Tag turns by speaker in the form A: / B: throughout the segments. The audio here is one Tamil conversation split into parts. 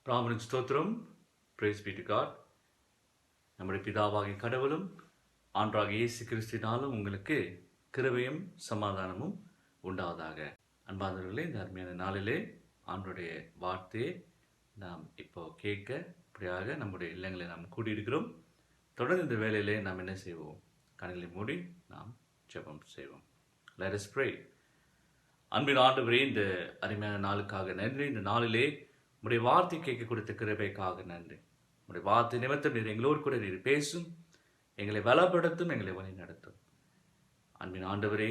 A: ராமனுக்கு ஸ்தோத்திரம். Praise be to God. நம்முடைய பிதாவாகிய கடவுளும் ஆண்டவராகிய இயேசு கிறிஸ்துவினாலும் உங்களுக்கு கிருபையும் சமாதானமும் உண்டாவதாக. அன்பார்ந்தவர்களே, இந்த அருமையான நாளிலே ஆண்டவருடைய வார்த்தையை நாம் இப்போ கேட்க இப்படியாக நம்முடைய இல்லங்களை நாம் கூடியிருக்கிறோம். தொடர்ந்து இந்த வேளையிலே நாம் என்ன செய்வோம்? கண்களை மூடி நாம் ஜெபம் செய்வோம். Let us pray. அன்பின் ஆண்டவரே, இந்த அருமையான நாளுக்காக நன்றி. இந்த நாளிலே உடைய வார்த்தை கேட்க கொடுத்த கிருபைக்காக நன்றி. உடைய வார்த்தை நிமித்தம் நீர் எங்களோடு கூட நீர் பேசும், எங்களை பலப்படுத்தும், எங்களை வழி நடத்தும். அன்பின் ஆண்டவரே,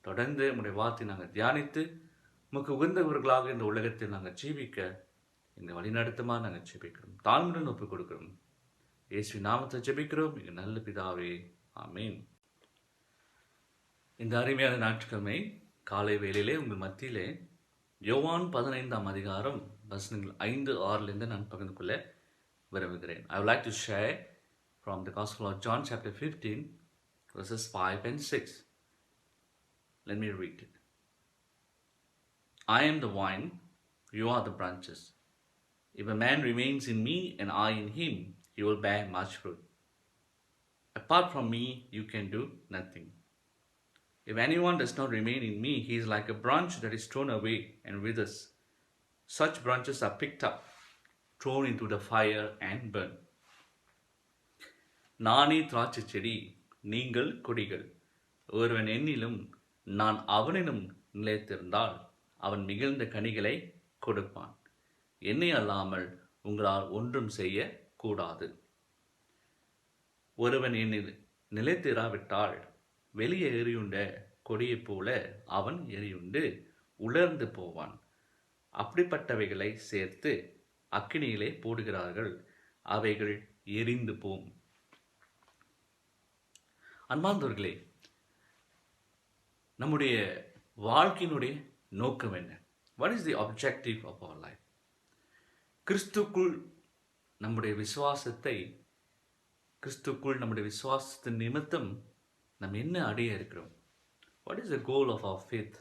A: தொடர்ந்து உடைய வார்த்தை நாங்கள் தியானித்து உமக்கு உகந்தவர்களாக இந்த உலகத்தில் நாங்கள் ஜீவிக்க எங்களை வழி நடத்துமா நாங்கள் ஜெபிக்கிறோம். தாழ்மையுடன் ஒப்புக் கொடுக்கிறோம். இயேசுவின் நாமத்தை ஜெபிக்கிறோம் எங்கள் நல்ல பிதாவே, ஆமீன். இந்த அருமையான ஞாயிற்றுக்கிழமை காலை வேளையிலே உங்கள் மத்தியிலே யோவான் 15ஆம் அதிகாரம் வசனங்கள் 5-6 நான் பகிர்ந்து கொள்ள விரும்புகிறேன். I would like to share from the Gospel of John chapter 15 verses 5 and 6. Let me read it. I am the vine, you are the branches. If a man remains in me and I in him, he will bear much fruit. Apart from me, you can do nothing. If anyone does not remain in me, he is like a branch that is thrown away and withers. Such branches are picked up, thrown into the fire and burned. நானே திராட்சை செடி, நீங்கள் கொடிகள். ஒருவன் என்னிலும் நான் அவனிலும் நிலைத்திருந்தால் அவன் மிகுந்த கனிகளை கொடுப்பான். என்னை அல்லாமல் உங்களால் ஒன்றும் செய்ய கூடாது. ஒருவன் என்னில் நிலைத்திராவிட்டால் வெளியே எரியுண்ட கொடியைப் போல அவன் எரியுண்டு உலர்ந்து போவான். அப்படிப்பட்டவைகளை சேர்த்து அக்கினியிலே போடுகிறார்கள், அவைகள் எரிந்து போம். அன்பார்ந்தவர்களே, நம்முடைய வாழ்க்கையினுடைய நோக்கம் என்ன? What is the objective of our life? கிறிஸ்துக்குள் நம்முடைய விசுவாசத்தின் நிமித்தம் நாம் என்ன அடைய இருக்கிறோம்? What is the goal of our faith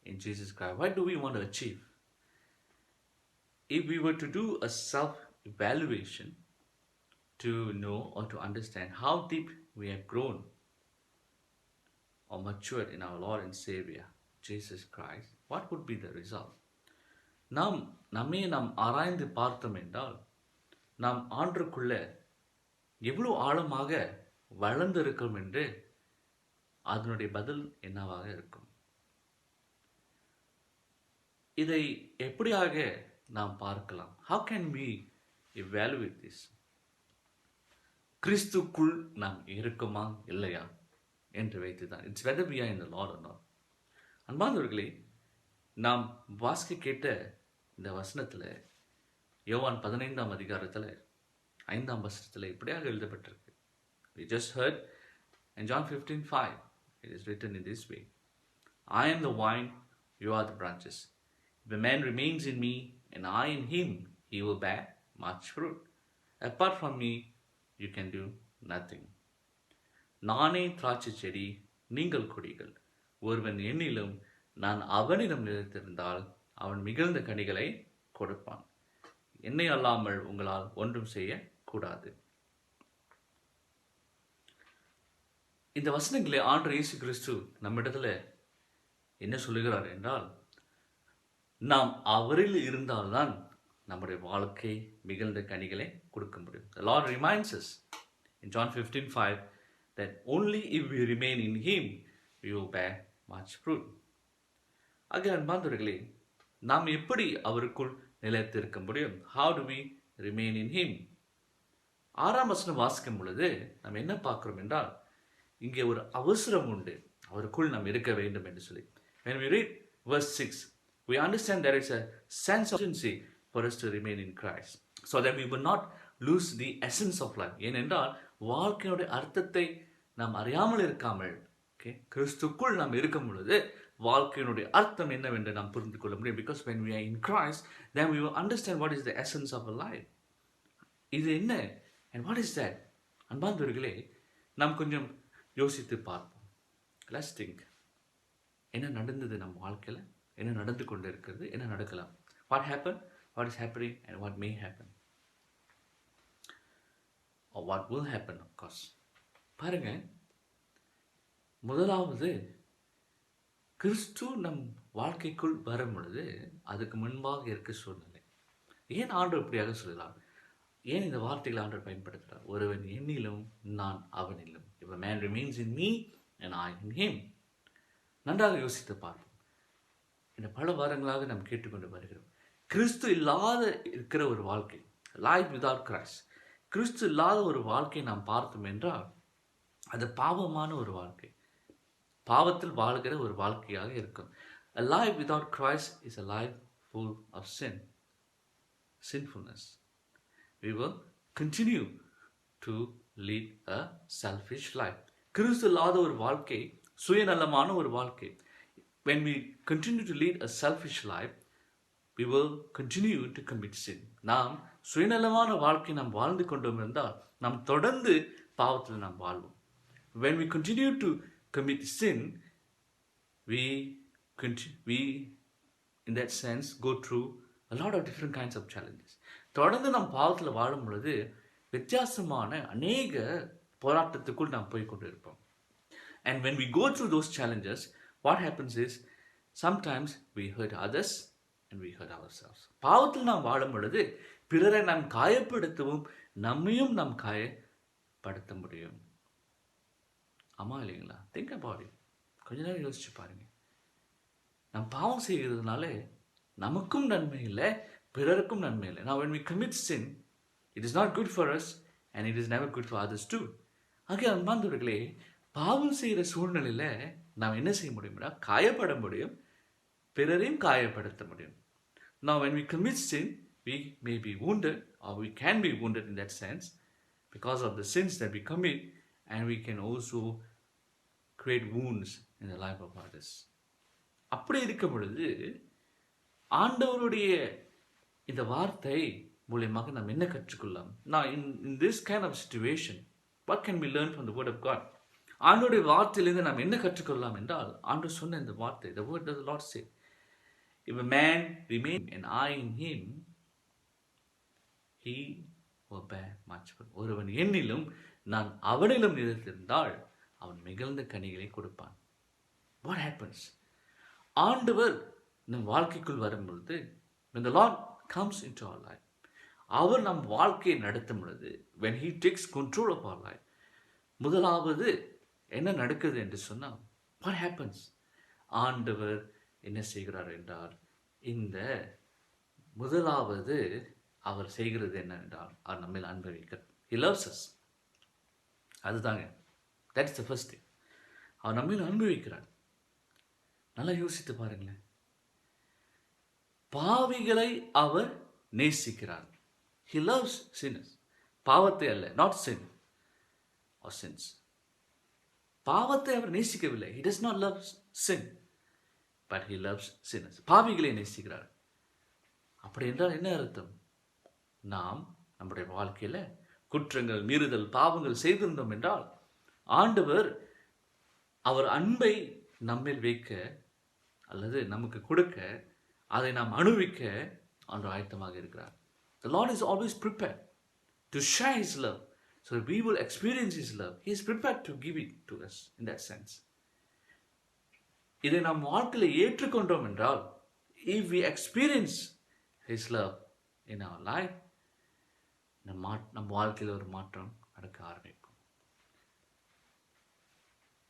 A: in Jesus Christ? What do we want to achieve? If we were to do a self-evaluation to know or to understand how deep we have grown or matured in our Lord and Savior, Jesus Christ, what would be the result? நாம் ஆராய்ந்து பார்த்தோம் என்றால் நாம் ஆண்டுக்குள்ள எவ்வளவு ஆழமாக வளர்ந்திருக்கிறோம் என்று அதனுடைய பதில் என்னவாக இருக்கும்? இதை எப்படியாக நாம் பார்க்கலாம்? How can we evaluate this? கிறிஸ்துக்குள் நாம் இருக்குமா இல்லையா என்று வைத்துதான். It's whether we are in the Lord or not. அன்பார்ந்தவர்களே, நாம் வாசிக்க கேட்ட இந்த வசனத்தில் யோவான் 15ஆம் அதிகாரத்தில் 5ஆம் வசனத்தில் இப்படியாக எழுதப்பட்டிருக்கு. We just heard in John 15:5. It is written in this way. I am the vine, you are the branches. If a man remains in me and I in him, he will bear much fruit. Apart from me, you can do nothing. நானே திராட்சை செடி, நீங்கள் கொடிகள். ஒருவன் என்னிலும் நான் அவனிடம் நிலைத்திருந்தால் அவன் மிகுந்த கனிகளை கொடுப்பான். என்னை அல்லாமல் உங்களால் ஒன்றும் செய்ய கூடாது. இந்த வசனங்களே ஆண்டவர் இயேசு கிறிஸ்து நம்மிடத்துல என்ன சொல்லுகிறார் என்றால், நாம் அவரில் இருந்தால்தான் நம்முடைய வாழ்க்கை மிகுந்த கனிகளை கொடுக்க முடியும். The Lord reminds us in John 15:5 that only if we remain in him we will bear much fruit. அன்பார்ந்தவர்களே, நாம் எப்படி அவருக்குள் நிலைத்திருக்க முடியும்? How do we remain in him? 6ஆம் வசனம் வாசிக்கும் பொழுது நாம் என்ன பார்க்கிறோம் என்றால், இங்கே ஒரு அவசரம் உண்டு, அவருக்குள் நாம் இருக்க வேண்டும் என்று சொல்லி. When we read verse 6, we understand there is a sense of urgency for us to remain in Christ, so that we will not lose the essence of life. ஏனென்றால் வாழ்க்கையுடைய அர்த்தத்தை நாம் அறியாமல் இருக்காமல், கிறிஸ்துக்குள் நாம் இருக்கும் பொழுது வாழ்க்கையினுடைய அர்த்தம் என்னவென்று நாம் புரிந்து கொள்ள முடியும். Because when we are in Christ, then we will understand what is the essence of a life. இது என்ன? And what is that? அன்பார்ந்தவர்களே, நாம் கொஞ்சம் யோசித்து பார்ப்போம். Let's think. என்ன நடந்தது நம் வாழ்க்கையில்? என்ன நடந்து கொண்டு இருக்கிறது? என்ன நடக்கலாம்? What happened? what is happening and what may happen or what will happen, of course. பாருங்க, முதலாவது கிறிஸ்து நம் வாழ்க்கைக்குள் வரும் பொழுது அதுக்கு முன்பாக இருக்க சூழ்நிலை. ஏன் ஆண்டவர் இப்படியாக சொல்லலாம்? ஏன் இந்த வார்த்தைகளை ஆண்டவர் பயன்படுத்துகிறார்? ஒருவன் என்னிலும் நான் அவனிலும். If a man remains in me and I in him. நன்றாக யோசித்து பார்ப்போம். இந்த பல வாரங்களாக நாம் கேட்டுக்கொண்டு வருகிறோம். கிறிஸ்து இல்லாத இருக்கிற ஒரு வாழ்க்கை, லைஃப் வித்அவுட் கிரைஸ்ட், கிறிஸ்து இல்லாத ஒரு வாழ்க்கையை நாம் பார்த்தோம் என்றால் அது பாவமான ஒரு வாழ்க்கை, பாவத்தில் வாழ்கிற ஒரு வாழ்க்கையாக இருக்கும். A life without Christ is a life full of sin, sinfulness. We will continue to lead a selfish life. கிறிஸ்து இல்லாத ஒரு வாழ்க்கை சுயநலமான ஒரு வாழ்க்கை. When we continue to lead a selfish life, we will continue to commit sin. நாம் சுயநலமான வாழ்க்கை நாம் வாழ்ந்து கொண்டோம் என்றால் நாம் தொடர்ந்து பாவத்தில் நாம் வாழ்வோம். When we continue to commit sin, we in that sense go through a lot of different kinds of challenges. தொடர்ந்து நாம் பாவத்தில் வாழும் பொழுது வித்தியாசமான அநேக போராட்டத்துக்குள் நாம் போய் கொண்டு இருப்போம். And when we go through those challenges, what happens is sometimes we hurt others and we hurt ourselves. பாவத்தில் நாம் வாழும் பொழுது பிறரை நாம் காயப்படுத்தவும் நம்மையும் நாம் காயப்படுத்த முடியும். ஆமா இல்லைங்களா? Think about it. கொஞ்ச நேரம் யோசிச்சு பாருங்க. நாம் பாவம் செய்கிறதுனால நமக்கும் நன்மை இல்லை, பிறருக்கும் நன்மை இல்லை. Now when we commit sin, it is not good for us and it is never good for others too. ஆகிய அன்பார்ந்தவர்களே, பாவம் செய்கிற சூழ்நிலையில் நாம் என்ன செய்ய முடியும்னா காயப்பட முடியும், பிறரையும் காயப்படுத்த முடியும். Now when we commit sin, we may be wounded or we can be wounded in that sense because of the sins that we commit, and we can also create wounds in the life of others. அப்படி இருக்கும் பொழுது ஆண்டவருடைய இந்த வார்த்தை மூலமாக நாம் என்ன கற்றுக்கொள்ளலாம்? Now in this kind of situation, what can we learn from the word of God? ஆண்டவருடைய வார்த்தையிலிருந்து நாம் என்ன கற்றுக்கொள்ளலாம் என்றால், ஆண்டவர் சொன்ன இந்த வார்த்தை, the word of the Lord say, if a man remain and I in him, he will bear much fruit. ஒருவன் என்னிலும் நான் அவனிலும் நிலைத்திருந்தால் அவன் மிகுந்த கனிகளை கொடுப்பான். What happens? ஆண்டவர் நம் வாழ்க்கைக்குள் வரும்பொழுது, when the Lord comes into our life, அவர் நம் வாழ்க்கையை நடத்தும் பொழுது, when he takes control of our life, முதலாவது என்ன நடக்குது என்று சொன்னால், what happens? ஆண்டவர் என்ன செய்கிறார் என்றால், இந்த முதலாவது அவர் செய்கிறது என்ன என்றால், அவர் நம்மில் அன்பை வைக்கிறார். He loves us. அதுதாங்க, that's the first thing. அவர் நம்மில் அன்பு வைக்கிறார். நல்லா யோசித்து பாருங்களேன். பாவிகளை அவர் நேசிக்கிறார். He loves sinners. பாவத்தை அல்ல, not sin or sins. பாவத்தை அவர் நேசிக்கவில்லை. He does not love sin, but he loves sinners. பாவிகளை நேசிக்கிறார். அப்படி என்றால் என்ன அர்த்தம்? நாம் நம்முடைய வாழ்க்கையில் குற்றங்கள், மீறுதல், பாவங்கள் செய்திருந்தோம் என்றால் ஆண்டவர் அவர் அன்பை நம்மில் வைக்க அல்லது நமக்கு கொடுக்க, அதை நாம் அனுபவிக்க ஆண்டவர் ஆயத்தமாக இருக்கிறார். The Lord is always prepared to share his love so that we will experience his love. He is prepared to give it to us in that sense. இதை நாம் வாழ்க்கையில் ஏற்றுக்கொண்டோம் என்றால், if we experience his love in our life, நம் வாழ்க்கையில் ஒரு மாற்றம் நடக்க ஆரம்பிக்கும்.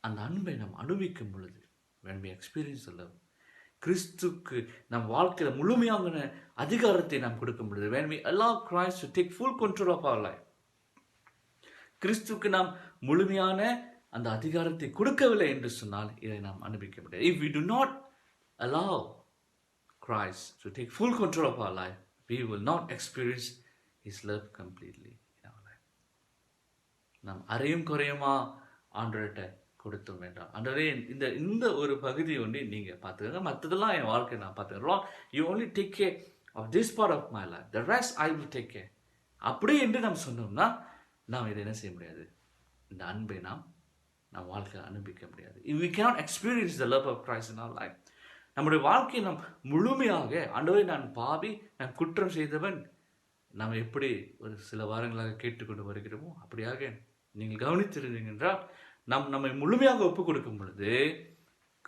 A: அந்த அன்பை நாம் அனுபவிக்கும் பொழுது, when we experience the love, கிறிஸ்துக்கு நம் வாழ்க்கையில் முழுமையான அதிகாரத்தை நாம் கொடுக்கும் பொழுது, when we allow Christ to take full control of our life, கிறிஸ்துக்கு நாம் முழுமையான அந்த அதிகாரத்தை கொடுக்கவில்லை என்று சொன்னால் இதை நாம் அனுபவிக்க முடியாது. If we do not allow Christ to take full control of our life, we will not experience his love completely in our life. நாம் அரையும் குறையுமா ஆண்டவர்கிட்ட கொடுத்தோம் வேண்டாம். ஆண்டவரே, இந்த ஒரு பகுதி ஒன்று நீங்கள் பார்த்துக்கங்க, மற்றதெல்லாம் என் வாழ்க்கை நான் பார்த்துக்கிறோம். You only take care of this part of my life, the rest I will take care. அப்படி என்று நாம் சொன்னோம்னா நாம் இதை என்ன செய்ய முடியாது? இந்த அன்பை நாம் வாழ்க்கையில் அனுபவிக்க முடியாது. We cannot experience the love of Christ in our life. நம்முடைய வாழ்க்கையை நாம் முழுமையாக ஆண்டவரே நான் பாவி, நான் குற்றம் செய்தவன், நாம் எப்படி ஒரு சில வாரங்களாக கேட்டுக்கொண்டு வருகிறோமோ அப்படியாக நீங்கள் கவனித்திருந்தீங்க என்றால் நம்மை முழுமையாக ஒப்புக் கொடுக்கும் பொழுது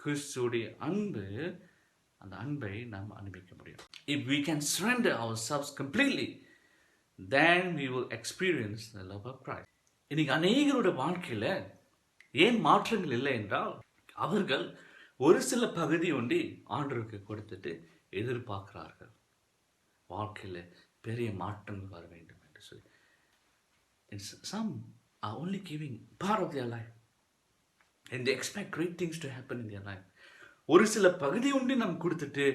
A: கிறிஸ்துவுடைய அன்பு, அந்த அன்பை நாம் அனுபவிக்க முடியும். If we can surrender ourselves completely, then we will experience the love of Christ. இன்னைக்கு அநேகருடைய வாழ்க்கையில் ஏன் மாற்றங்கள் இல்லை என்றால் அவர்கள் ஒரு சில பகுதி ஒண்டி ஆண்டவருக்கு கொடுத்துட்டு எதிர்பார்க்கிறார்கள் வாழ்க்கையில் பெரிய மாற்றங்கள் வர வேண்டும் என்று சொல்லி. Some are only giving part of their life and they expect great things to happen in their life. ஒரு சில பகுதி ஒண்டி நாம் கொடுத்துட்டு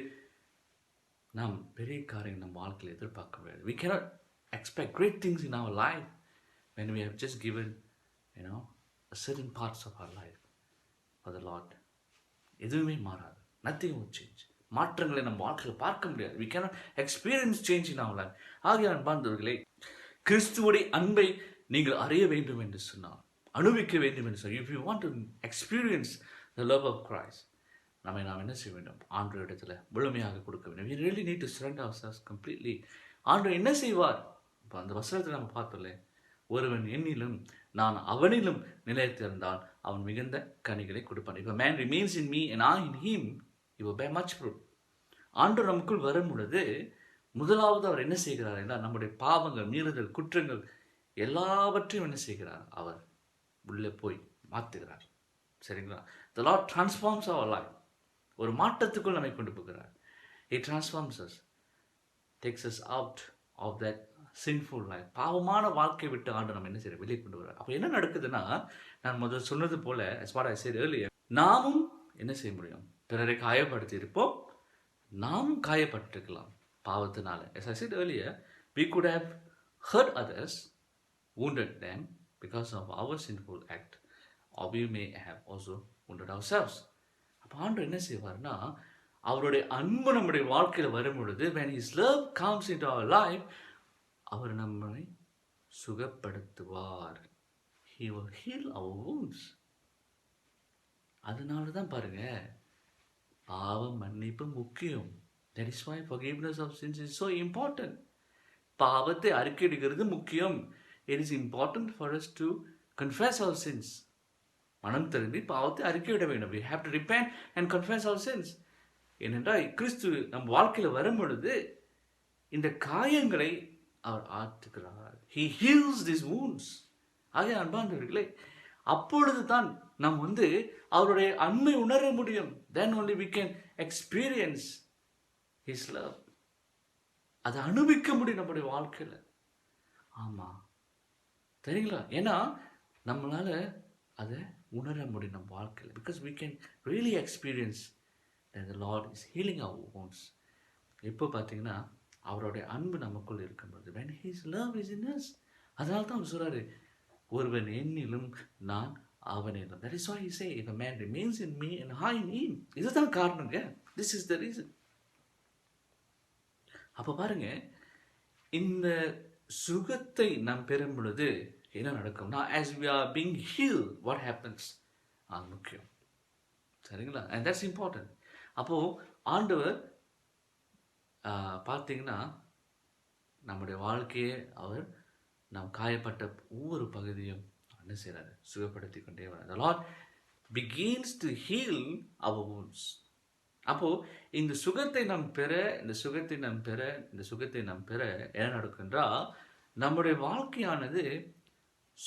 A: நாம் பெரிய காரியம் நம் வாழ்க்கையில் எதிர்பார்க்க முடியாது. We cannot expect great things in our life when we have just given, a certain parts of our life for the Lord. எதுவுமே மாறாது. Nothing will change. மாற்றங்களை நம் வாழ்க்கையில் பார்க்க முடியாது. We cannot experience change in our life. ஆகிய அன்பார்ந்தவர்களே, கிறிஸ்துவுடைய அன்பை நீங்கள் அறிய வேண்டும் என்று சொன்னால், அனுபவிக்க வேண்டும் என்று சொன்னால், if you want to experience the love of Christ, நாம் என்ன செய்ய வேண்டும்? ஆண்டவர் இடத்துல முழுமையாக கொடுக்க வேண்டும். We really need to surrender ourselves completely. ஆண்டவர் என்ன செய்வார்? இப்போ அந்த வசனத்தை நம்ம பார்த்தோம்ல, ஒருவன் என்னிலும் நான் அவனிலும் நிலைத்திருந்தால் அவன் மிகுந்த கனிகளை கொடுப்பான். If a man remains in me and I in him, he will bear much fruit. ஆண்டவர் நமக்குள் வரும் பொழுது முதலாவது அவர் என்ன செய்கிறார் என்றால் நம்முடைய பாவங்கள், மீறுதல், குற்றங்கள் எல்லாவற்றையும் என்ன செய்கிறார்? அவர் உள்ளே போய் மாற்றுகிறார். சரிங்களா? The Lord transforms our life. ஒரு மாற்றத்துக்குள் நம்மை கொண்டு போகிறார். He transforms us, takes us out of that sinful life. பாவமான வாழ்க்கை விட்டு ஆண்டு நம்ம என்ன செய்யறோம்? வெளியே கொண்டு வர. அப்போ என்ன நடக்குதுன்னா, நான் முதல் சொன்னது போல, as what I said earlier, நாமும் என்ன செய்ய முடியும்? பிறரை காயப்படுத்தி இருப்போம், நாமும் காயப்பட்டிருக்கலாம் பாவத்தினால. As I said earlier, we could have hurt others, wounded them because of our sinful act, or we may have also wounded ourselves. அப்போ ஆண்டவர் என்ன செய்வார்னா, அவருடைய அன்பு நம்முடைய வாழ்க்கையில் வரும் பொழுது, when his love comes into our life, அவர் நம்மை சுகப்படுத்துவார். He will heal our wounds. அதனால தான் பாருங்க, பாவ மன்னிப்பு முக்கியம். That is why forgiveness of sins is so important. பாவத்தை அறிக்கையிடுகிறது முக்கியம். It is important for us to confess our sins. மனம் திரும்பி பாவத்தை அறிக்கையிட வேண்டும். We have to repent and confess our sins. ஏனென்றால் கிறிஸ்து நம் வாழ்க்கையில் வரும் பொழுது இந்த காயங்களை அவர் ஆற்றுகிறார். He heals these wounds. ஆகிய அன்பார்ந்தவர்களே, அப்பொழுது தான் நாம் அவருடைய அன்பை உணர முடியும். Then only we can experience his love. அதை அனுபவிக்க முடியும் நம்முடைய வாழ்க்கையில். ஆமா, தெரியுங்களா? ஏன்னா நம்மளால அதை உணர முடியும் நம்ம வாழ்க்கையில். Because we can really experience that the Lord is healing our wounds. இப்போ பார்த்தீங்கன்னா அவருடைய அன்பு நமக்குள் இருக்கும்போது, when his love is in us, அதனால தான் அவர் சொல்றாரு, ஒருவன் என்னிலும் நான் அவனிலும். That is why he say, if a man remains in me and I in him. இதுதான் காரணங்க. This is the reason. அப்போ பாருங்க, இந்த சுகத்தை நாம் பெறும் பொழுது என்ன நடக்கும்? Now as we are being healed, what happens? அது முக்கியம். சரிங்களா? And that's important. அப்போ ஆண்டவர் பார்த்தீங்கன்னா நம்முடைய வாழ்க்கையை அவர் நாம் காயப்பட்ட ஒவ்வொரு பகுதியும் என்ன செய்கிறாரு? சுகப்படுத்தி கொண்டே வர. The Lord begins to heal our wounds. அப்போ இந்த சுகத்தை நாம் பெற என்ன நடக்கும்ன்றா, நம்முடைய வாழ்க்கையானது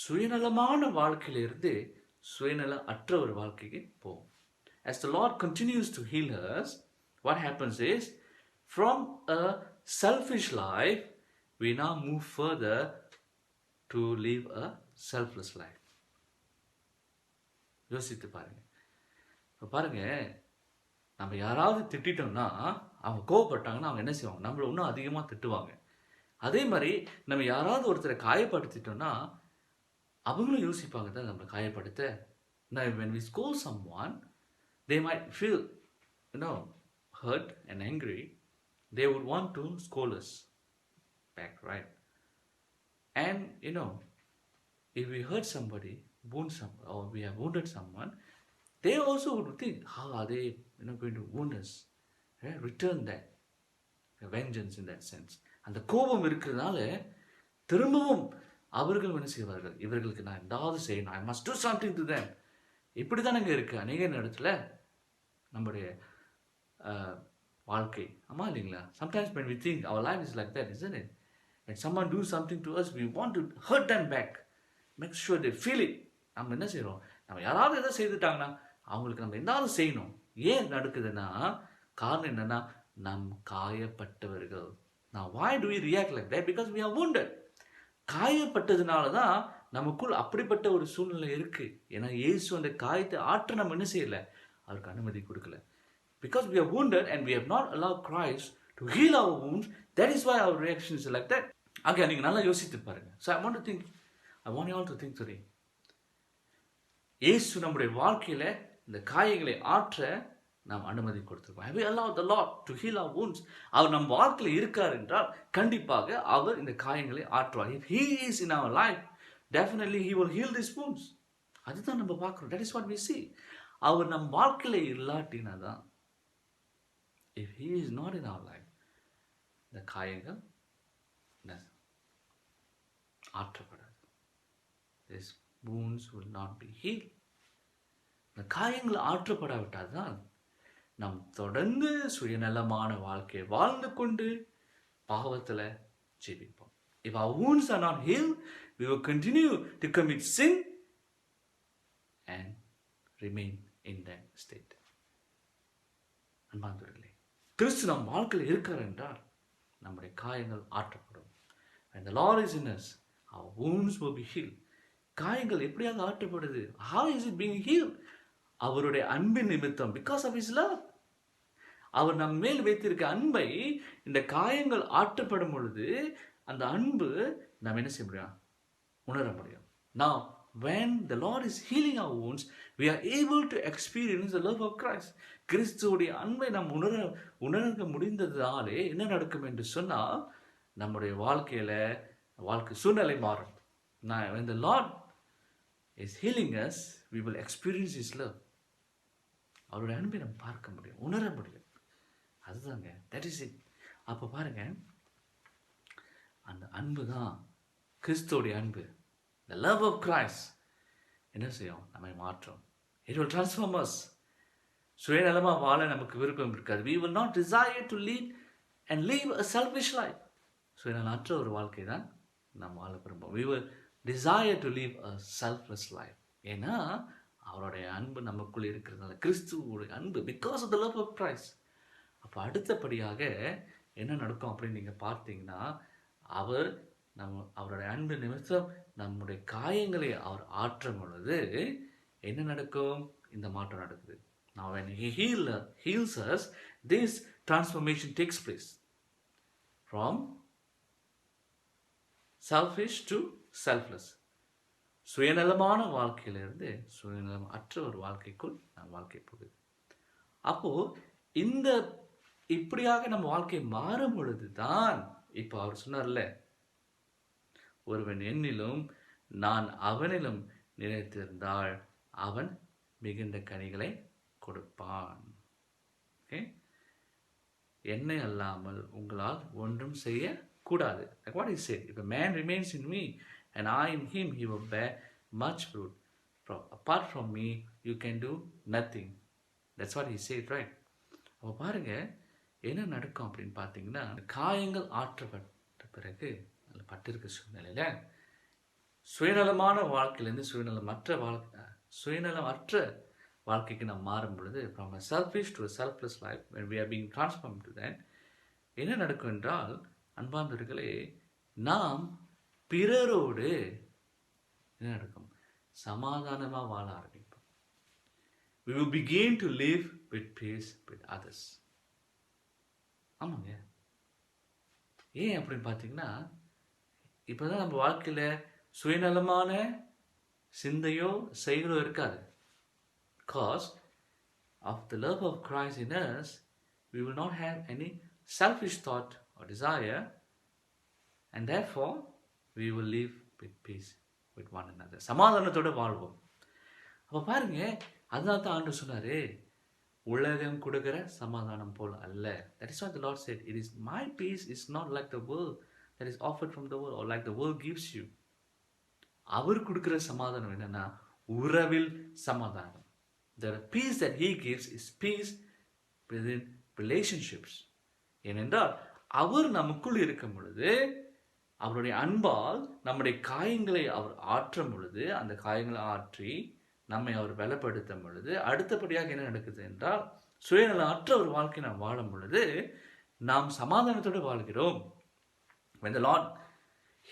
A: சுயநலமான வாழ்க்கையிலிருந்து சுயநல அற்ற ஒரு வாழ்க்கைக்கு போகும். As the Lord continues to heal us, what happens is, from a selfish life, we now move further to live a selfless life. யோசித்து பாருங்க. இப்போ பாருங்க, நம்ம யாராவது திட்டோம்னா, அவங்க கோவப்பட்டாங்கன்னா அவங்க என்ன செய்வாங்க? நம்மளை இன்னும் அதிகமாக திட்டுவாங்க. அதே மாதிரி நம்ம யாராவது ஒருத்தரை காயப்படுத்திட்டோம்னா அவங்களும் யோசிப்பாங்க தான் நம்மளை காயப்படுத்த. Now when we scold someone, they might feel hurt and angry. They would want to scold us back, right? And if we hurt somebody, wound someone, or we have wounded someone, they also would think, how are they going to wound us? Return the vengeance in that sense. அந்த கோபம் இருக்கிறதுனால திரும்பவும் அவர்கள் என்ன செய்வார்கள், இவர்களுக்கு நான் ஏதாவது செய்யணும், I must do something to them. இப்படி தானங்க இருக்கு அநேக இடத்துல நம்முடைய வாழ்க்கை. ஆமா இல்லைங்களா? Sometimes when we think our life is like that, isn't it? When someone do something to us, we want to hurt them back, make sure they feel it. நம்ம என்ன செய்கிறோம், நம்ம யாராவது எதாவது செய்துட்டாங்கன்னா அவங்களுக்கு நம்ம ஏதாவது செய்யணும். ஏன் நடக்குதுன்னா காரணம் என்னன்னா, நம் காயப்பட்டவர்கள். Now why do we react like that? Because we are wounded. காயப்பட்டதுனால தான் நமக்குள் அப்படிப்பட்ட ஒரு சூழ்நிலை இருக்கு. ஏன்னா இயேசு அந்த காயத்தை ஆற்ற நம்ம என்ன செய்யல, அவருக்கு அனுமதி கொடுக்கல. Because we are wounded and we have not allowed Christ to heal our wounds, that is why our reaction is like that. Okay, நீங்க நல்லா யோசித்து பாருங்க. So I want you all to think today. இயேசு நம்முடைய வாழ்க்கையில இந்த காயங்களை ஆற்ற நாம் அனுமதி கொடுத்திருக்கோம். Have we allowed the Lord to heal our wounds? அவர் நம் வாழ்க்கையில் இருக்கார் என்றால் கண்டிப்பாக அவர் இந்த காயங்களை ஆற்றுவார். If he is in our life, definitely he will heal these wounds. அதுதான் நம்ம பார்க்கிறோம். That is what we see. அவர் நம் வாழ்க்கையில இல்லாட்டினாதான், if he is not in our life, இந்த காயங்கள் ஆற்றப்படாது. These wounds will not be healed. இந்த காயங்கள் ஆற்றப்படாவிட்டால் தான் நாம் தொடர்ந்து சுயநலமான வாழ்க்கையை வாழ்ந்து கொண்டு பாவத்தில் ஜீவிப்போம். If our wounds are not healed, we will continue to commit sin and remain in that state. அன்பார்ந்தவர்களே, கிறிஸ்து நம் வாழ்க்கையில் இருக்கிறார் என்றால் நம்முடைய காயங்கள் ஆற்றப்படும். When the Lord is in us, our wounds will be healed. காயங்கள் எப்படியாக ஆற்றப்படுது? How is it being healed? அவருடைய அன்பின் நிமித்தம், because of his love. அவர் நம் மேல் வைத்திருக்க அன்பை இந்த காயங்கள் ஆற்றப்படும் பொழுது அந்த அன்பு நாம் என்ன செய்ய முடியும், உணர முடியும். Now when the Lord is healing our wounds, we are able to experience the love of Christ. கிறிஸ்துவுடைய அன்பை நாம் உணர முடிந்ததாலே என்ன நடக்கும் என்று சொன்னால், நம்முடைய வாழ்க்கை சூழ்நிலை மாறும். When the Lord is healing us, we will experience his love. அவருடைய அன்பை நம்ம பார்க்க முடியும், உணர முடியும். அதுதாங்க, that is it. அப்போ பாருங்க, அந்த அன்பு தான் கிறிஸ்துவுடைய அன்பு. The love of Christ என்ன செய்யும், நம்மை மாற்றும். It will transform us. சுயநலமாக வாழ நமக்கு விருப்பம் இருக்காது. We will not desire to live a selfish life. சுயநலமற்ற ஒரு வாழ்க்கை தான் நாம் வாழ விரும்புவோம். We will desire to live a selfless life. ஏன்னா அவருடைய அன்பு நமக்குள் இருக்கிறதுனால, கிறிஸ்துவோடைய அன்பு, because of the love of Christ. அப்போ அடுத்தபடியாக என்ன நடக்கும் அப்படின்னு நீங்கள் பார்த்தீங்கன்னா, அவருடைய அன்பு நிமித்தம் நம்முடைய காயங்களை அவர் ஆற்றும் பொழுது என்ன நடக்கும், இந்த மாற்றம் நடக்குது. Now when he heals us, this transformation takes place from selfish to selfless. சுயநலமான வாழ்க்கையிலிருந்து சுயநலம் அற்ற ஒரு வாழ்க்கைக்குள் நம் வாழ்க்கை போகுது. அப்போ இப்படியாக நம்ம வாழ்க்கை மாறும் பொழுது தான், இப்போ அவர் சொன்னார்ல, ஒருவன் என்னிலும் நான் அவனிலும் நிலைத்திருந்தால் அவன் மிகுந்த கனிகளை கொடுப்பான். என்னை அல்லாமல் உங்களால் ஒன்றும் செய்யக்கூடாது. Like what he said, if a man remains in me and I in him, he will bear much fruit. Apart from me, you can do nothing. That's what he said, right? அப்போ பாருங்க என்ன நடக்கும் அப்படின்னு பார்த்தீங்கன்னா, காயங்கள் ஆற்றப்பட்ட பிறகு அதில் பட்டிருக்க சூழ்நிலையில் சுயநலமான வாழ்க்கையிலேருந்து சுயநலமற்ற வாழ்க்கைக்கு நாம் மாறும் பொழுது, from a selfish to a selfless life, when we are being transformed to that, என்ன நடக்கும் என்றால், அன்பார்ந்தவர்களே, நாம் பிறரோடு என்ன நடக்கும், சமாதானமாக வாழ ஆரம்பிப்போம். We will begin to live with peace with others. ஆமாங்க. ஏன் அப்படின்னு பார்த்தீங்கன்னா, இப்போ தான் நம்ம வாழ்க்கையில் சுயநலமான சிந்தையோ செயலோ இருக்காது. Because of the love of Christ in us, we will not have any selfish thought or desire, and therefore we will live with peace with one another. சமாதானத்தோடு வாழ்வோம். அப்போ பாருங்க, அதனால தான் ஆண்டவர் சொன்னார், உலகம் கொடுக்கிற சமாதானம் போல் அல்ல. That is what the Lord said. It is my peace is not like the world that is offered from the world or like the world gives you. அவர் கொடுக்கிற சமாதானம் என்னன்னா உறவில் சமாதானம். The peace that he gives is peace within relationships. ஏனென்றால் அவர் நமக்குள் இருக்கும் பொழுது அவருடைய அன்பால் நம்முடைய காயங்களை அவர் ஆற்றும் பொழுது, அந்த காயங்களை ஆற்றி நம்மை அவர் பலப்படுத்தும் பொழுது, அடுத்தபடியாக என்ன நடக்குது என்றால் சுயநல அற்ற ஒரு வாழ்க்கை நாம் வாழும் பொழுது நாம் சமாதானத்தோடு வாழ்கிறோம். When the Lord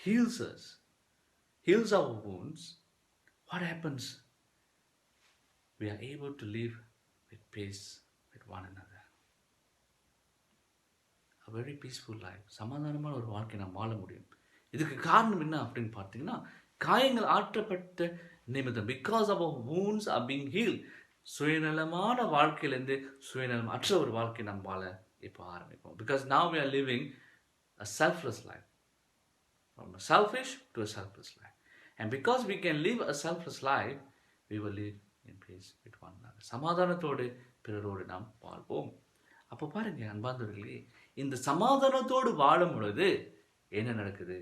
A: heals us, heals our wounds, what happens? We are able to live with peace with one another. A very peaceful life. சமாதானமான ஒரு வாழ்க்கை நாம் வாழ முடியும். இதுக்கு காரணம் என்ன அப்படின்னு பார்த்தீங்கன்னா, காயங்கள் ஆற்றப்பட்ட நிமித்தம், because of our wounds are being healed. சுயநலமான வாழ்க்கையிலேருந்து சுயநலம் அற்ற ஒரு வாழ்க்கை நாம் வாழ இப்போ ஆரம்பிப்போம். Because now we are living a selfless life. From a selfish to a selfless life. And because we can live a selfless life, we will live in peace with one another. சமாதானத்தோடு பிறரோடு நாம் வாழ்வோம். அப்போ பாருங்க அன்பார்ந்தவர்களே, இந்த சமாதானத்தோடு வாழும் பொழுது என்ன நடக்குது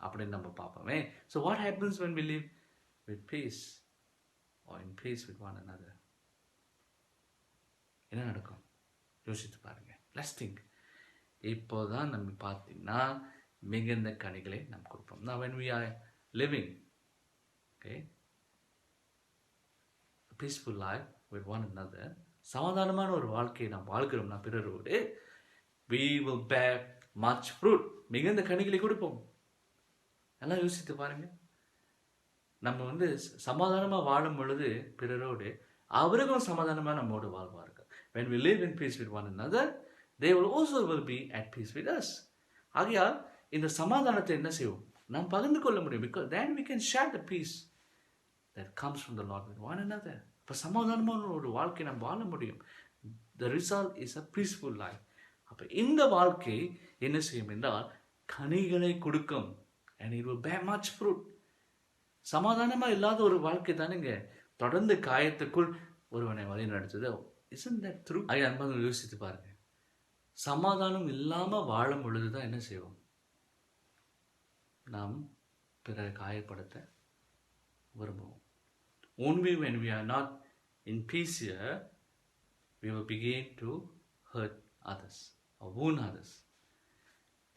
A: அப்படின்னு நம்ம பார்ப்போமே. So what happens when we live with peace or in peace with one another? என்ன நடக்கும் யோசித்து பாருங்க. Let's think. இப்போதான் நம்ம பார்த்தீங்கன்னா மிகுந்த கனிகளை நாம் கொடுப்போம். Now when we are living a peaceful life with one another, சமாதானமான ஒரு வாழ்க்கையை நாம் வாழ்கிறோம்னா பிறரோடு, we will bear much fruit. மிகுந்த கனிகளை கொடுப்போம். நல்லா யோசித்து பாருங்க. நம்ம சமாதானமா வாழும் பொழுது பிறரோடு, அவர்களும் சமாதானமா நம்மோடு வாழ்வார்கள். When we live in peace with one another, they will also be at peace with us. ஆகையால் இந்த சமாதானத்தை என்ன செய்வோம்? நாம் பகிர்ந்து கொள்ள முடியும். Because then we can share the peace that comes from the Lord with one another. இப்போ சமாதானமான ஒரு வாழ்க்கை நாம் வாழ முடியும். The result is a peaceful life. அப்போ இந்த வாழ்க்கை என்ன செய்யும் என்றால் கனிகளை கொடுக்கும். And it will bear much fruit. சமாதானமா இல்லாத ஒரு வாழ்க்கை தானுங்க தொடர்ந்து காயத்துக்குள் ஒருவனை வழி நடத்துது. Isn't that true? அன்பாக யோசித்து பாருங்க. சமாதானம் இல்லாம வாழும் பொழுதுதான் என்ன செய்வோம்? நாம் பிறரை காயப்படுத்த விரும்புவோம். Only when we are not in peace here, we will begin to hurt others or wound others.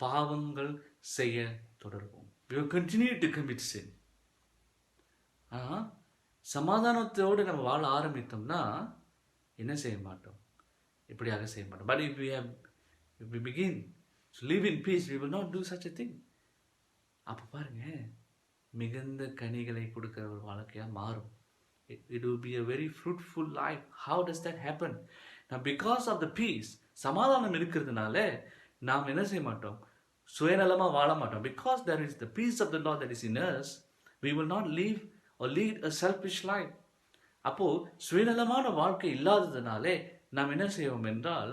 A: பாவங்கள் செய்ய தொடர்வோம். We will continue to commit sin. சமாதானத்தோடு நம்ம வாழ ஆரம்பித்தோம்னா என்ன செய்ய மாட்டோம்? இப்படியாக செய்ய மாட்டோம். But if we begin to live in peace, we will not do such a thing. அப்போ பாருங்க, மிகுந்த கனிகளை கொடுக்கிற ஒரு வாழ்க்கையா மாறும். It will be a very fruitful life. How does that happen? Now because of the peace, சமாதானம் இருக்கிறதுனால நாம் என்ன செய்ய மாட்டோம்? சுயநலமா வாழ மாட்டோம். Because there is the peace of the Lord that is in us, we will not live or lead a selfish life. அப்போ சுயநலமான வாழ்க்கை இல்லாததுனாலே நாம் என்ன செய்வோம் என்றால்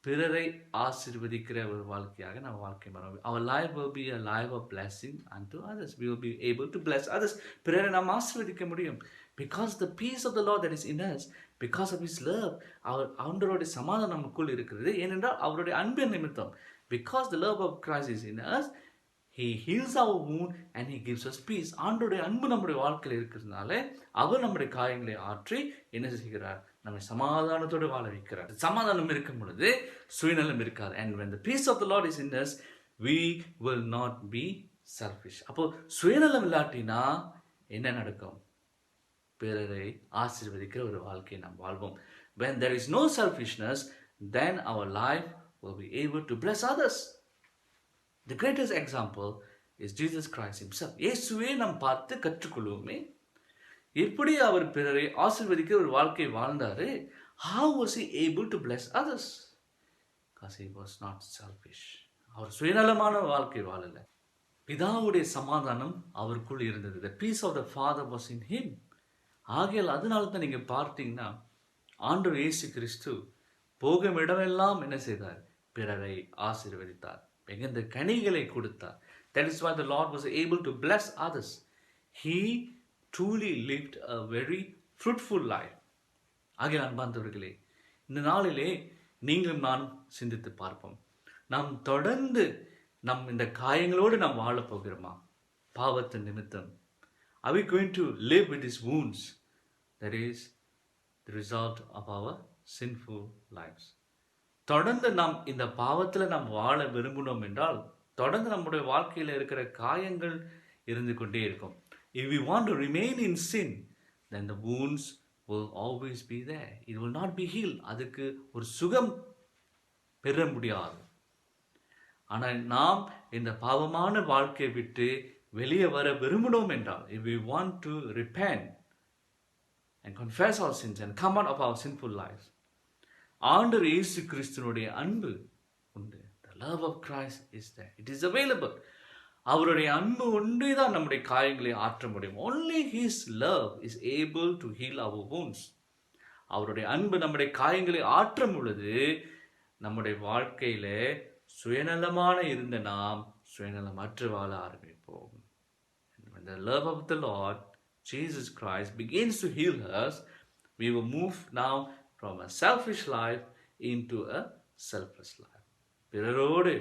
A: பிறரை ஆசீர்வதிக்கிற ஒரு வாழ்க்கையாக நாம் வாழ்க்கை மாறும். Our life will be a life of blessing unto others. We will be able to bless others. பிறரை நாம் ஆசீர்வதிக்க முடியும். Because the peace of the Lord that is in us, because of His love, அவருடைய சமாதானம் நமக்குள் இருக்கிறது. ஏனென்றால் அவருடைய அன்பின் நிமித்தம். Because the love of Christ is in us, He heals our wound and He gives us peace. ஆண்டவருடைய அன்பு நம்முடைய வாழ்க்கையில் இருக்கிறதுனால அவர் நம்முடைய காயங்களை ஆற்றி என்ன செய்கிறார்? நம்மை சமாதானத்தோடு வாழ வைக்கிறார். சமாதானம் இருக்கும் பொழுது சுயநலம் இருக்காது. And when the peace of the Lord is in us, we will not be selfish. அப்போ சுயநலம் இல்லாட்டினா என்ன நடக்கும்? பிறரை ஆசீர்வதிக்கிற ஒரு வாழ்க்கையை நாம் வாழ்வோம். When there is no selfishness, then our life will be able to bless others. The greatest example is Jesus Christ Himself. இயேசுவே நாம் பார்த்து கற்றுக்கொள்வோமே. எப்படி அவர் பிறரை ஆசீர்வதிக்கிற ஒரு வாழ்க்கை வாழ்ந்தாரு? How was He able to bless others? Because He was not selfish. அவர் சுயநலமான வாழ்க்கை வாழல. பிதாவுடைய சமாதானம் அவருக்குள் இருந்தது. The peace of the Father was in Him. ஆகையால் அதனால தான் நீங்க பார்த்தீங்கன்னா ஆண்டவர் இயேசு கிறிஸ்து போகும் இடமெல்லாம் என்ன செய்தார்? பிறரை ஆசீர்வதித்தார். மிகுந்த கனிகளை கொடுத்தார். That is why the Lord was able to bless others. He truly lived a very fruitful life. ஆகையால் அன்பார்ந்தவர்களே, இந்த நாளிலே நீங்களும் நானும் சிந்தித்து பார்ப்போம். நாம் தொடர்ந்து இந்த காயங்களோடு நாம் வாழப் போகிறோமா? பாவத்தின் நிமித்தம். Are we going to live with these wounds? That is the result of our sinful lives. தொடர்ந்து நாம் இந்த பாவத்தில் நாம் வாழ விரும்பினோம் என்றால் தொடர்ந்து நம்முடைய வாழ்க்கையில் இருக்கிற காயங்கள் இருந்து கொண்டே இருக்கும். If we want to remain in sin, then the wounds will always be there. It will not be healed. அதுக்கு ஒரு சுகம் பெற முடியாது. ஆனால் நாம் இந்த பாவமான வாழ்க்கையை விட்டு வெளியே வர விரும்பினோம் என்றால், if we want to repent and confess our sins and come out of our sinful lives, ஆண்டவர் இயேசு கிறிஸ்துவினுடைய அன்பு உண்டு. The love of Christ is there. It is available. அவருடைய அன்பு ஒன்றே தான் நம்முடைய காயங்களை ஆற்ற முடியும். Only His love is able to heal our wounds. அவருடைய அன்பு நம்முடைய காயங்களை ஆற்றும் பொழுது நம்முடைய வாழ்க்கையில சுயநலமான இருந்த நாம் சுயநலமற்று வாழ ஆரம்பிப்போம். When the love of the Lord Jesus Christ begins to heal us, we will move now from a selfish life into a selfless life. பிறரோடு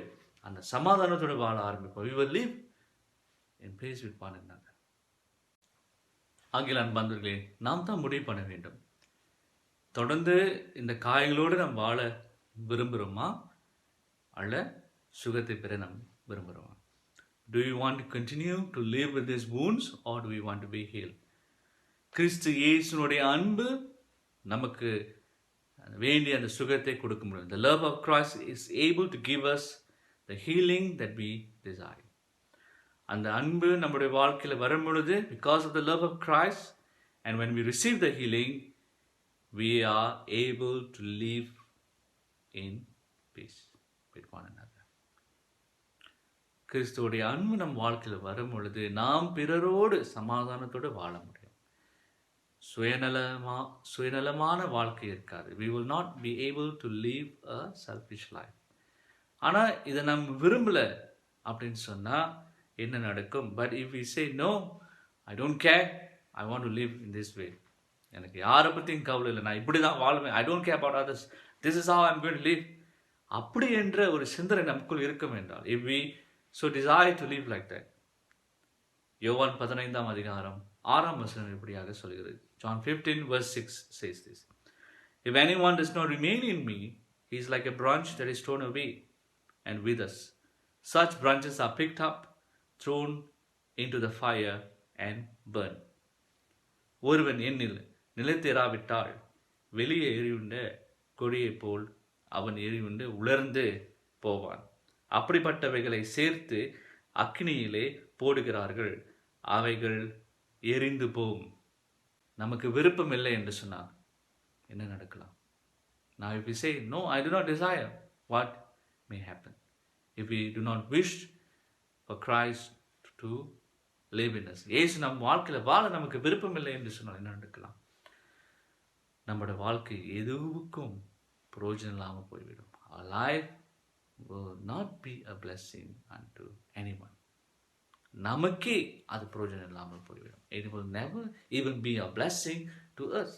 A: அந்த சமாதானத்தோடு வாழ ஆரம்பிப்போம். We will live in peace with one another. ஆகிய அன்பார்ந்தவர்களே, நாம் தான் முடிவு பண்ண வேண்டும். தொடர்ந்து இந்த காயங்களோடு நாம் வாழ விரும்புகிறோமா, அல்ல சுகத்தை பெற நாம் விரும்புகிறோமா? Do you want to continue to live with these wounds or do you want to be healed? கிறிஸ்து இயேசுனுடைய அன்பு நமக்கு வேண்டிய அந்த சுகத்தை கொடுக்க முடியும். The love of Christ is able to give us the healing that we desire. அந்த அன்பு நம்முடைய வாழ்க்கையில் வரும் பொழுது, because of the love of Christ, and when we receive the healing, we are able to live in peace with one another. கிறிஸ்துவோடைய அன்பு நம் வாழ்க்கையில் வரும் பொழுது நாம் பிறரோடு சமாதானத்தோடு வாழ முடியும். சுயநலமான வாழ்க்கை இருக்காது. We will not be able to live a selfish life. ஆனால் இதை நம்ம விரும்பலை அப்படின்னு சொன்னால் என்ன நடக்கும்? But if we say no, I don't care, I want to live in this way. எனக்கு யாரை பற்றியும் கவலை இல்லை, நான் இப்படி தான் வாழ்வேன், I don't care about others, this is how I'm going to live. அப்படி என்ற ஒரு சிந்தனை நமக்குள் இருக்கும் என்றால், if we so desire to live like that, யோவான் 15 அதிகாரம் 6 வசனம் இப்படியாக சொல்கிறது. John 15 verse 6 says this. If anyone does not remain in me, he is like a branch that is thrown away and withers. Such branches are picked up, thrown into the fire and burned. ஒருவன் என்னில் நிலைத்திராவிட்டால் வெளியே எரியுண்ட கொடியை போல் அவன் எரியுண்டு உலர்ந்து போவான். அப்படிப்பட்டவைகளை சேர்த்து அக்னியிலே போடுகிறார்கள், அவைகள் எரிந்து போகும். நமக்கு விருப்பம் இல்லை என்று சொன்னால் என்ன நடக்கலாம்? Now if we say no, I do not desire, what may happen? If we do not wish for Christ to live in us, இயேசு நம் வாழ்க்கையில் வாழ நமக்கு விருப்பம் இல்லை என்று சொன்னால் என்ன நடக்கலாம்? நம்முடைய வாழ்க்கை எதுவுக்கும் பிரயோஜனம் இல்லாமல் போய்விடும். Our life will not be a blessing unto anyone. நமக்கே அது பிரயோஜனம் இல்லாமல் போய்விடும். It will never even be a blessing to us.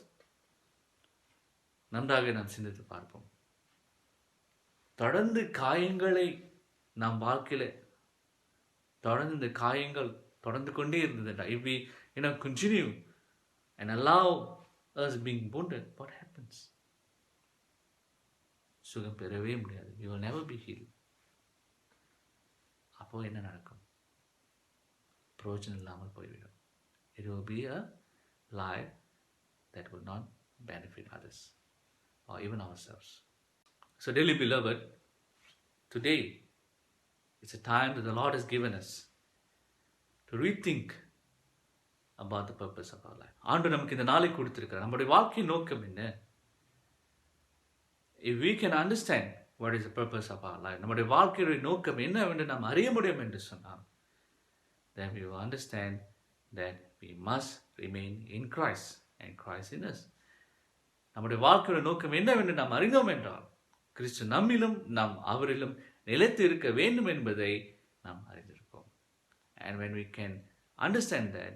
A: நன்றாக நாம் சிந்தித்து பார்ப்போம். தொடர்ந்து காயங்களை நாம் வாழ்க்கையில் தொடர்ந்து இந்த காயங்கள் தொடர்ந்து கொண்டே இருந்ததுண்டா, if we continue and allow us being wounded, what happens? சுகம் பெறவே முடியாது. We will never be healed. அப்போ என்ன நடக்கும்? பிரயோஜனம் இல்லாமல் போய்விடும். It will be a life that will not benefit others or even ourselves. So dearly beloved, today it's a time that the Lord has given us to rethink about the purpose of our life. ஆண்டவர் நமக்கு இந்த நாளை கொடுத்திருக்கிறார். நம்முடைய வாழ்க்கையின் நோக்கம் என்ன? If we can understand what is the purpose of our life, நம்முடைய வாழ்க்கையுடைய நோக்கம் என்னவென்று நாம் அறிய முடியும் என்று சொன்னால், then we will understand that we must remain in Christ and Christ in us. நம்முடைய வாழ்க்கையுடைய நோக்கம் என்னவென்று நாம் அறிந்தோம் என்றால், கிறிஸ்து நம்மிலும் நாம் அவரிலும் நிலைத்து இருக்க வேண்டும் என்பதை நாம் அறிந்திருப்போம். And when we can understand that,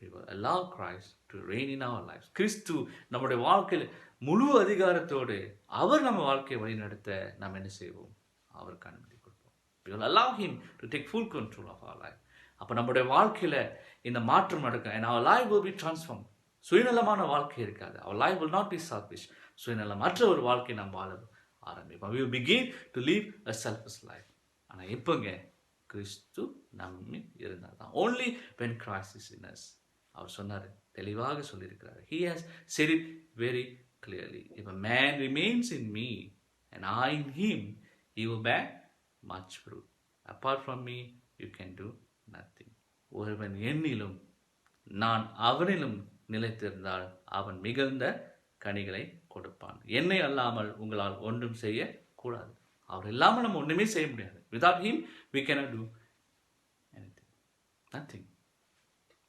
A: we will allow Christ to reign in our lives. கிறிஸ்து நம்முடைய வாழ்க்கையில் முழு அதிகாரத்தோடு அவர் நம்ம வாழ்க்கையை வழிநடத்த நாம் என்ன செய்வோம்? அவருக்கு அனுமதி கொடுப்போம். We will allow him to take full control of our life. அப்போ நம்முடைய வாழ்க்கையில் இந்த மாற்றம் நடக்கும். And our life will be transformed. சுயநலமான வாழ்க்கை இருக்காது. Our life will not be selfish. சுயநலமற்ற ஒரு வாழ்க்கை நாம் வாழ ஆரம்பிப்போம். We will begin to live a selfish life. ஆனால் எப்போங்க? கிறிஸ்து நம்மை இருந்தால் தான். Only when Christ is in us. அவர் சொன்னார், தெளிவாக சொல்லியிருக்கிறார். He has said it very clearly. If a man remains in me and I in him, he will bear much fruit. Apart from me, you can do nothing. ஒருவன் என்னிலும் நான் அவனிலும் நிலைத்திருந்தால் அவன் மிகுந்த கனிகளை கொடுப்பான். என்னை அல்லாமல் உங்களால் ஒன்றும் செய்ய கூடாது. அவர் இல்லாமல் நம்ம ஒன்றுமே செய்ய முடியாது. Without him, we cannot do anything. Nothing.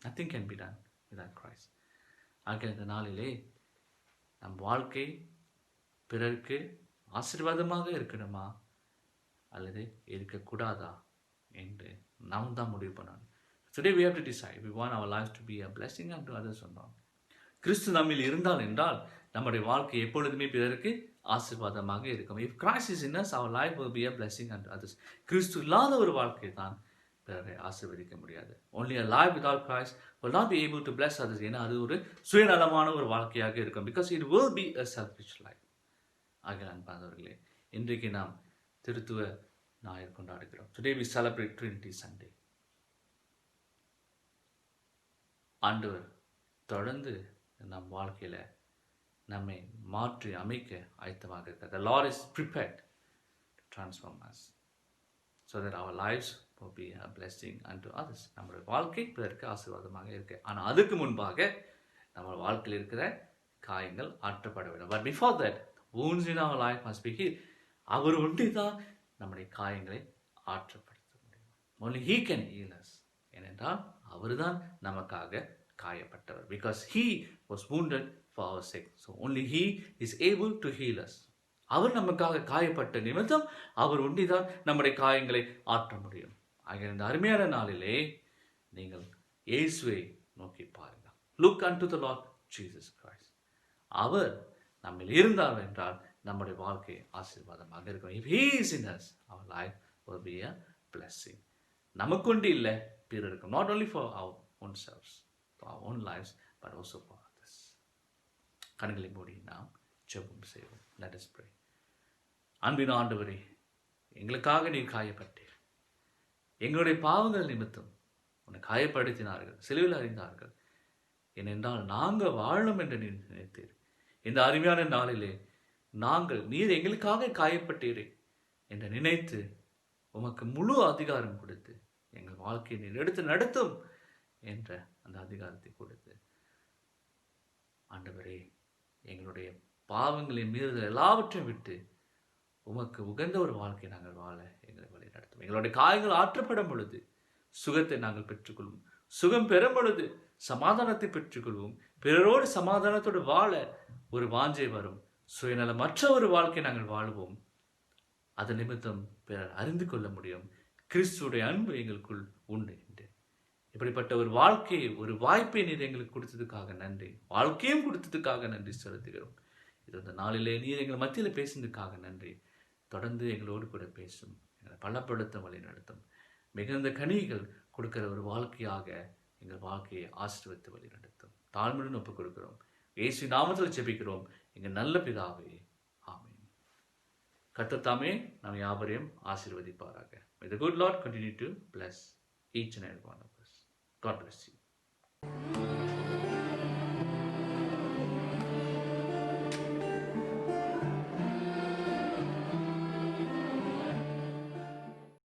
A: Nothing can be done without Christ. ஆகிய இந்த நாளிலே நம் வாழ்க்கை பிறருக்கு ஆசீர்வாதமாக இருக்கணுமா அல்லது இருக்கக்கூடாதா என்று நாம் தான் முடிவு பண்ணணும். Today we have to decide. We want our lives to be a blessing unto others or not. கிறிஸ்து நம்மில் இருந்தால் என்றால் நம்முடைய வாழ்க்கை எப்பொழுதுமே பிறருக்கு ஆசீர்வாதமாக இருக்கும். If Christ is in us, our life will be a blessing unto others. கிறிஸ்து இல்லாத ஒரு வாழ்க்கை தான் பிறரை ஆசீர்வதிக்க முடியாது. Only a life without Christ will not be able to bless others. ஏன்னா அது ஒரு சுயநலமான ஒரு வாழ்க்கையாக இருக்கும். Because it will be a selfish life. ஆகிய அன்பானவர்களே, இன்றைக்கு நாம் திருத்துவ ஞாயிறு கொண்டாடுகிறோம். Today we celebrate Trinity Sunday. ஆண்டவர் தொடர்ந்து நம் வாழ்க்கையில் நம்மை மாற்றி அமைக்க ஆயத்தமாக இருக்கிறார். The Lord is prepared to transform us so that our lives will be a blessing unto others. நம்முடைய வாழ்க்கை பிறருக்கு ஆசீர்வாதமாக இருக்கு. ஆனால் அதுக்கு முன்பாக நம்ம வாழ்க்கையில் இருக்கிற காயங்கள் ஆற்றப்பட வேண்டும். But before that, wounds in our life must be healed. அவர் ஒன்றி தான் நம்முடைய காயங்களை ஆற்றப்படுத்த முடியும். Only he can heal us. ஏனென்றால் அவர்தான் நமக்காக காயப்பட்டவர். Because he was wounded for our sake. So only he is able to heal us. அவர் நமக்காக காயப்பட்ட நிமித்தம் அவர் ஒன்றிதான் நம்முடைய காயங்களை ஆற்ற முடியும். ஆகிய இந்த அருமையான நாளிலே நீங்கள் இயேசுவை நோக்கி பாருங்கள். Look unto the Lord Jesus Christ. அவர் நம்மில் இருந்தார் என்றால் நம்முடைய வாழ்க்கை ஆசீர்வாதமாக இருக்கும். If he is in us, our life will be a blessing. நமக்குண்டு இல்லை, பிறருக்கும். Not only for our own selves, for our own lives, but also for others. கண்களை மூடி நாம் ஜெபம் செய்வோம். Let us pray. அன்பின் ஆண்டவரே, எங்களுக்காக நீர் காயப்பட்டீர். எங்களுடைய பாவங்கள் நிமித்தம் உன்னை காயப்படுத்தினார்கள், சிலுவையில் அறிந்தார்கள். ஏனென்றால் நாங்கள் வாழணும் என்று நீர் நினைத்தீர். இந்த அருமையான நாளிலே நீர் எங்களுக்காக காயப்பட்டீரே என்று நினைத்து உமக்கு முழு அதிகாரம் கொடுத்து எங்கள் வாழ்க்கையை நீர் எடுத்து நடத்தும் என்ற அந்த அதிகாரத்தை கொடுத்து ஆண்டவரே, எங்களுடைய பாவங்களின் மீறுதல் எல்லாவற்றையும் விட்டு உமக்கு உகந்த ஒரு வாழ்க்கை நாங்கள் வாழ எங்களை வழி நடத்தும். எங்களுடைய காயங்கள் ஆற்றப்படும் பொழுது சுகத்தை நாங்கள் பெற்றுக்கொள்வோம். சுகம் பெறும் பொழுது சமாதானத்தை பெற்றுக்கொள்வோம். பிறரோடு சமாதானத்தோடு வாழ ஒரு வாஞ்சை வரும். சுயநலமற்ற ஒரு வாழ்க்கை நாங்கள் வாழ்வோம். அது நிமித்தம் பிறர் அறிந்து கொள்ள முடியும் கிறிஸ்துடைய அன்பு எங்களுக்குள் உண்டு என்று. இப்படிப்பட்ட ஒரு வாழ்க்கையை, ஒரு வாய்ப்பை நீர் எங்களுக்கு கொடுத்ததுக்காக நன்றி. வாழ்க்கையும் கொடுத்ததுக்காக நன்றி செலுத்துகிறோம். இது அந்த நாளிலே நீர் எங்கள் மத்தியில் பேசுனதுக்காக நன்றி. தொடர்ந்து எங்களோடு கூட பேசும், எங்களை பலப்படுத்த வழி நடத்தும். மிகுந்த கனிகள் கொடுக்கிற ஒரு வாழ்க்கையாக எங்கள் வாழ்க்கையை ஆசீர்வதித்து வழி நடத்தும். தாழ்மையுடன் ஒப்புக் கொடுக்கிறோம். இயேசு நாமத்தில் ஜெபிக்கிறோம் எங்கள் நல்ல பிதாவே, ஆமென். கர்த்தர் தாமே நாம் யாவரையும் ஆசீர்வதிப்பாராக. May the good Lord continue to bless each and every one of us. God bless you.